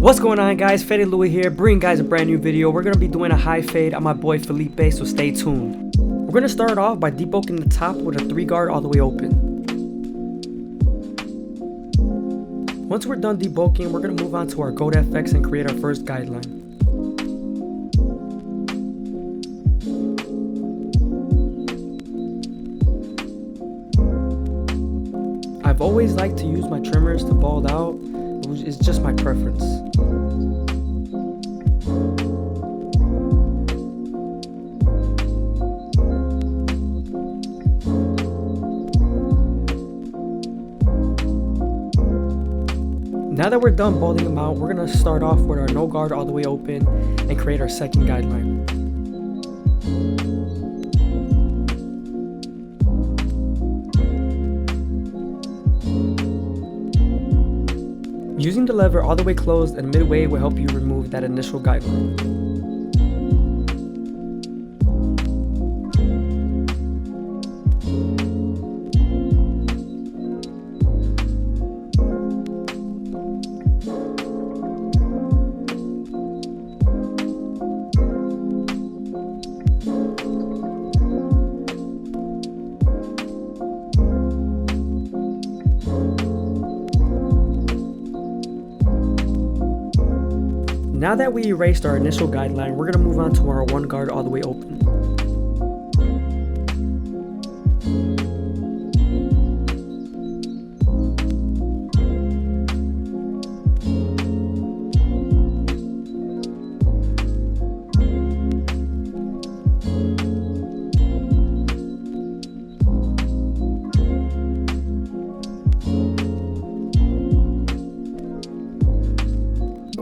What's going on, guys? FadeitLuie here, bringing guys a brand new video. We're going to be doing a high fade on my boy Felipe, so stay tuned. We're going to start off by debulking the top with a 3-guard all the way open. Once we're done debulking, we're going to move on to our Goat FX and create our first guideline. I've always liked to use my trimmers to bald out. It's just my preference. Now that we're done balding them out, we're going to start off with our no guard all the way open and create our second guideline. Using the lever all the way closed and midway will help you remove that initial guideline. Now that we erased our initial guideline, we're going to move on to our 1 guard all the way open.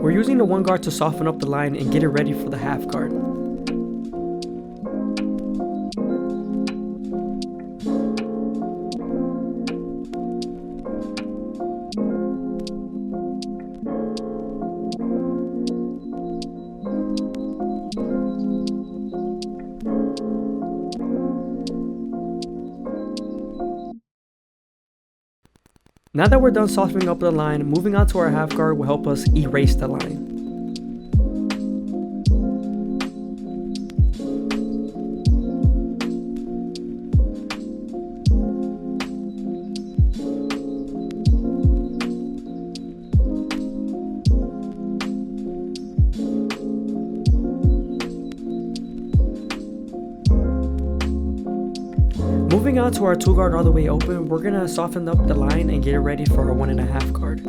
We're using the 1 guard to soften up the line and get it ready for the half guard. Now that we're done softening up the line, moving on to our half guard will help us erase the line. Moving on to our 2 guard all the way open, we're going to soften up the line and get it ready for our 1.5 guard.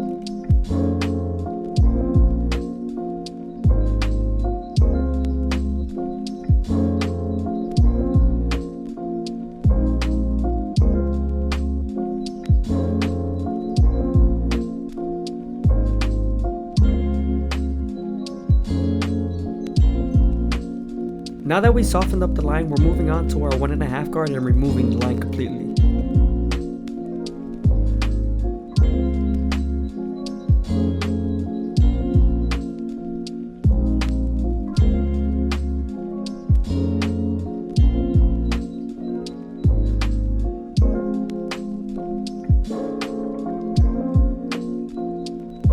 Now that we softened up the line, we're moving on to our 1.5 guard and removing the line completely.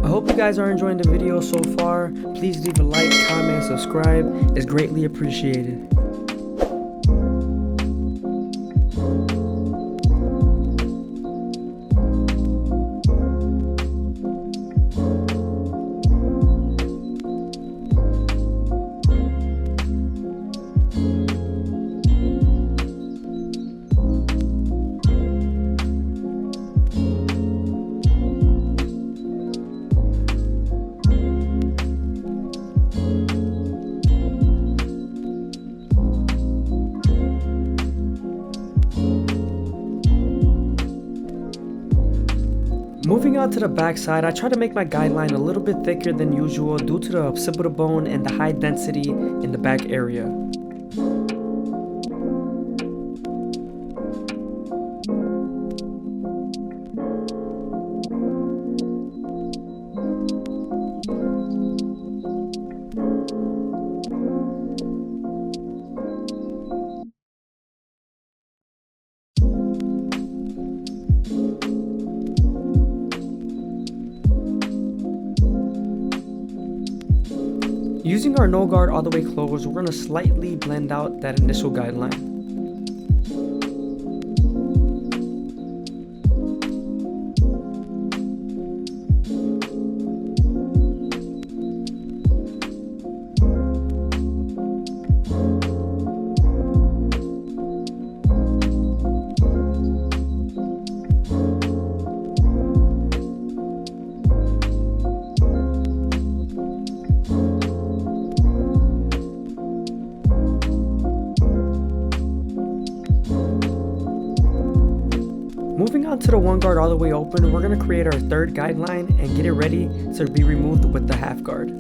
I hope you guys are enjoying the video so far. Please leave a like, comment, subscribe. It's greatly appreciated. Moving on to the back side, I try to make my guideline a little bit thicker than usual due to the occipital bone and the high density in the back area. Using our no guard all the way closed, we're going to slightly blend out that initial guideline. Moving on to the one guard all the way open, we're going to create our third guideline and get it ready to be removed with the half guard.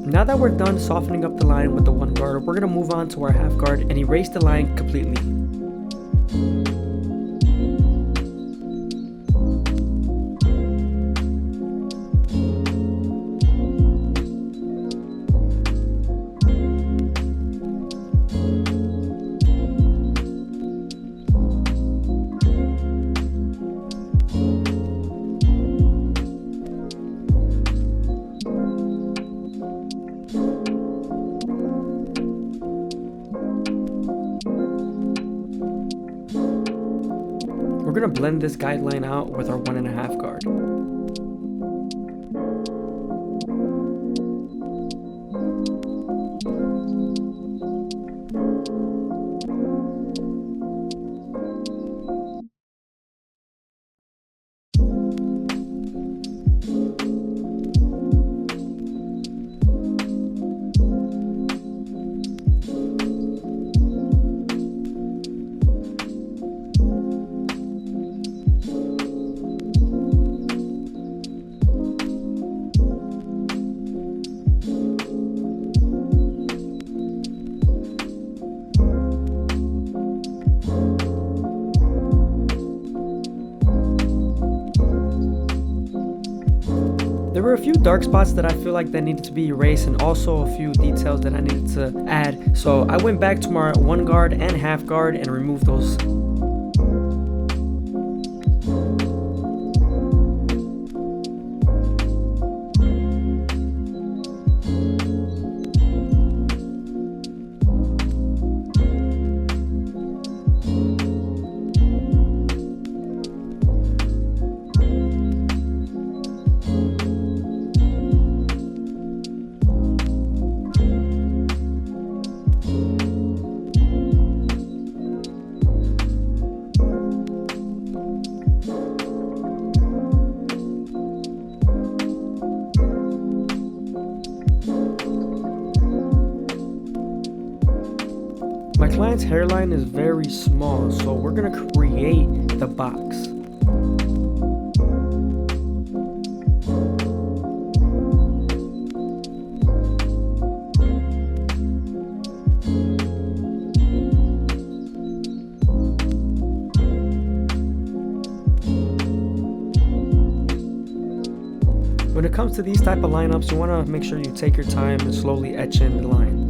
Now that we're done softening up the line with the one guard, we're going to move on to our half guard and erase the line completely. We're going to blend this guideline out with our 1.5 guard. There were a few dark spots that I feel like that needed to be erased, and also a few details that I needed to add. So I went back to my one guard and half guard and removed those. My client's hairline is very small, so we're going to create the box. When it comes to these type of lineups, you want to make sure you take your time and slowly etch in the line.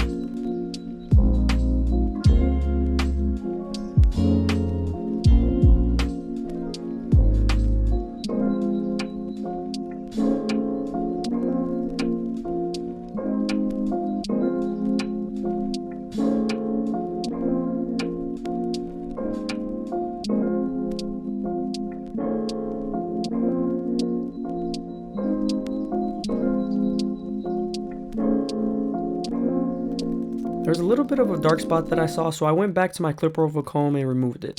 There's a little bit of a dark spot that I saw, so I went back to my clipper over comb and removed it.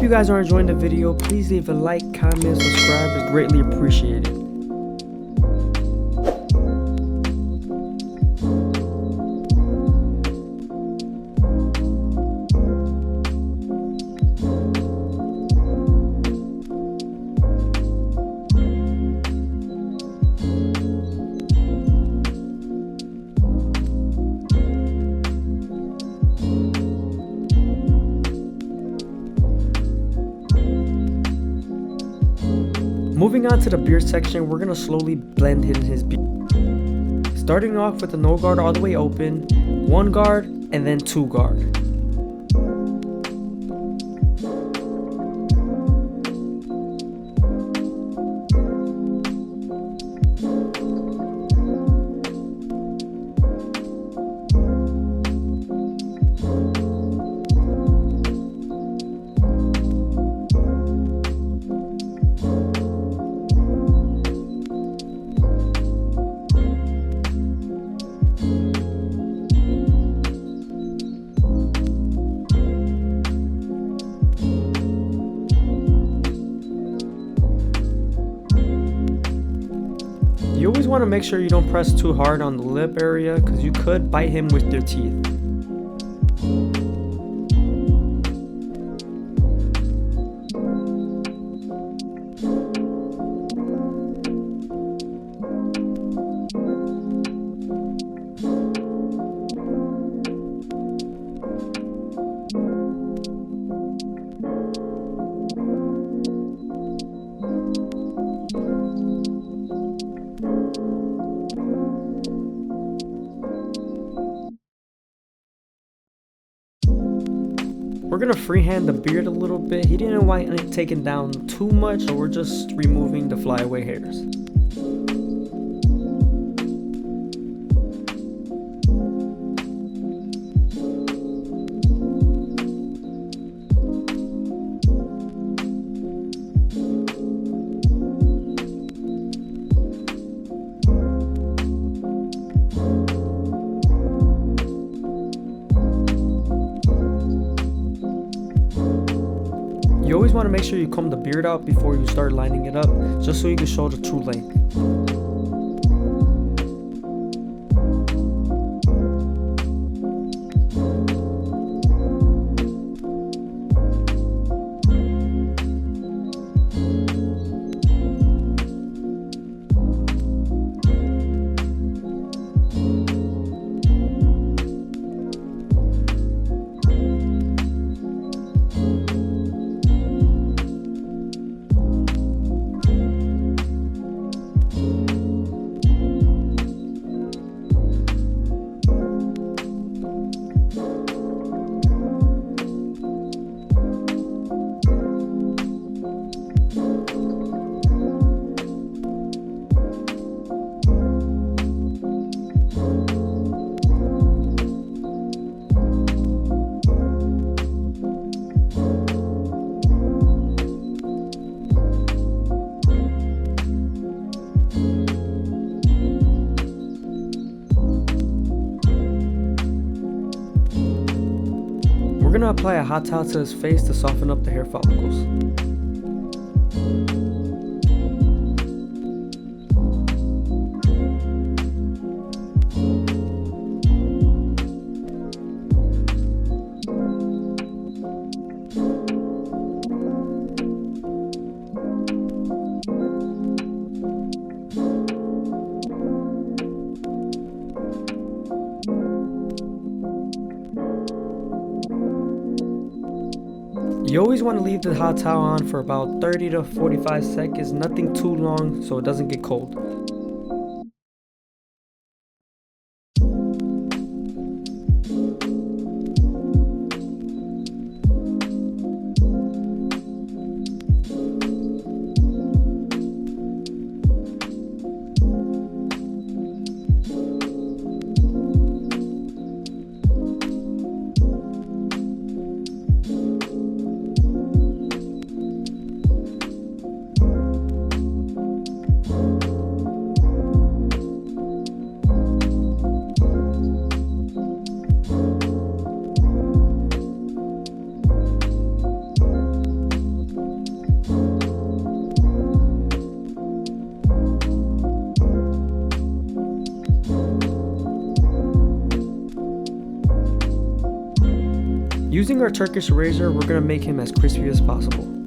you guys are enjoying the video. Please leave a like, comment, subscribe. It's greatly appreciated. Moving on to the beard section, we're gonna slowly blend in his beard. Starting off with the no guard all the way open, 1 guard, and then 2 guard. You always want to make sure you don't press too hard on the lip area because you could bite him with your teeth. We're gonna freehand the beard a little bit. He didn't want it taken down too much, so we're just removing the flyaway hairs. You always want to make sure you comb the beard out before you start lining it up, just so you can show the true length. We're gonna apply a hot towel to his face to soften up the hair follicles. You always want to leave the hot towel on for about 30 to 45 seconds, nothing too long so it doesn't get cold. Using our Turkish razor, we're gonna make him as crispy as possible.